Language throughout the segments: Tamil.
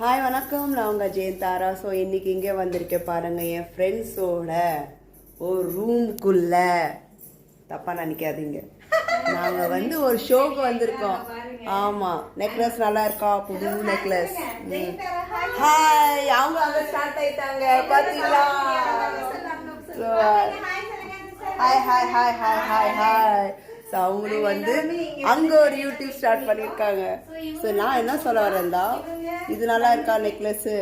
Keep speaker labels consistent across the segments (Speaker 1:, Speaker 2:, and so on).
Speaker 1: ஹாய் வணக்கம், நான் உங்கள் ஜெயந்தாரா. ஸோ இன்றைக்கி இங்கே வந்திருக்கேன் பாருங்கள், என் ஃப்ரெண்ட்ஸோட ஒரு ரூம்குள்ள. தப்பாக நினைக்காதீங்க, நாங்கள் வந்து ஒரு ஷோக்கு வந்திருக்கோம். ஆமாம், நெக்லஸ் நல்லா இருக்கா? புது நெக்லஸ். ஹாய், அவங்க அங்கே ஸ்டார்ட் ஆயிட்டாங்க பார்த்தீங்களா? Hi hi hi hi hi hi. So அவங்களும் வந்து அங்கே ஒரு யூடியூப் ஸ்டார்ட் பண்ணியிருக்காங்க. ஸோ நான் என்ன சொல்ல வரேன்டா, இது நல்லா இருக்கா நெக்லஸ்ஸு?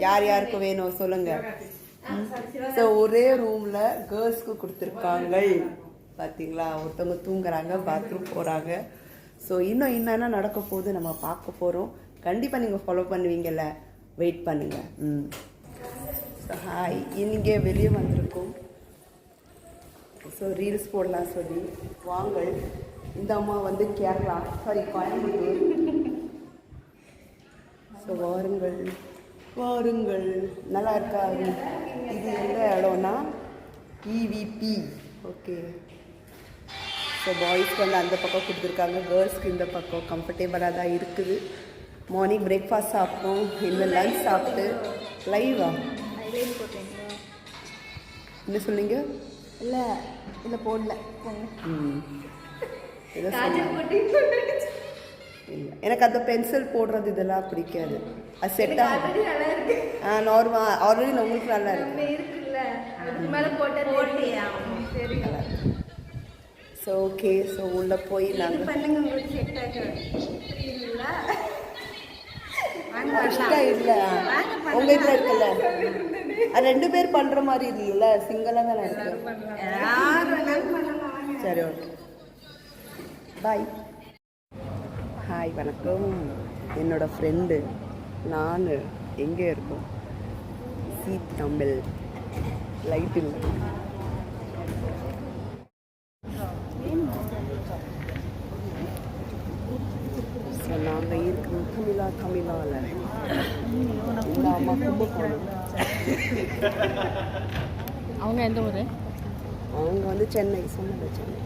Speaker 1: யார் யாருக்கு வேணும் சொல்லுங்க. ஸோ ஒரே ரூமில் கேர்ள்ஸ்க்கு கொடுத்துருக்காங்க பார்த்தீங்களா? ஒருத்தவங்க தூங்குறாங்க, பாத்ரூம் போகிறாங்க. ஸோ இன்னும் என்னென்ன நடக்க போகுது நம்ம பார்க்க போகிறோம். கண்டிப்பாக நீங்கள் ஃபாலோ பண்ணுவீங்கல்ல, வெயிட் பண்ணுங்கள். ஸோ ஹாய், இங்கே வெளியே வந்திருக்கோம். ஸோ ரீல்ஸ் போடலாம் சொல்லி வாங்கள். இந்த அம்மா வந்து கேரளா, சாரி கோயம்புத்தூர். ஸோ வாருங்கள் வாருங்கள், நல்லா இருக்கா? இது எந்த இடம்னா இவிபி. ஓகே, ஸோ பாய்ஸ்க்கு வந்து அந்த பக்கம் கொடுத்துருக்காங்க, கேர்ள்ஸ்க்கு இந்த பக்கம். கம்ஃபர்டபுளாக தான் இருக்குது. மார்னிங் பிரேக்ஃபாஸ்ட் சாப்பிட்டோம், இன்னும் லன்ச் சாப்பிட்டு. லைவா என்ன சொன்னீங்க?
Speaker 2: இல்லை இல்லை போடல.
Speaker 1: எனக்கு அந்த பென்சில் போடுறது இதெல்லாம் பிடிக்காது. அது செட் ஆகுது. நார்மல் ஆல்ரெடி உங்களுக்கு நல்லா இருக்கு. ஸோ ஓகே, ஸோ உள்ளே போய் நாங்கள் இஷ்டம் இல்லை உங்கள் இதில் இருக்குல்ல, அது 2 பேர் பண்ணுற மாதிரி இல்லைல்ல, சிங்கிளாக தானே இருக்கு. சரி, ஓகே, பாய். ஹாய் வணக்கம், என்னோட ஃப்ரெண்டு நான் எங்கே இருக்கோம்? தமிழ் லைட்டில். ஸோ நாங்கள் இருக்கிறோம் தமிழாவில். இந்த அம்மா கும்பகோணம்.
Speaker 2: அவங்க எந்த ஊர்?
Speaker 1: அவங்க வந்து சென்னை, சொன்னது சென்னை.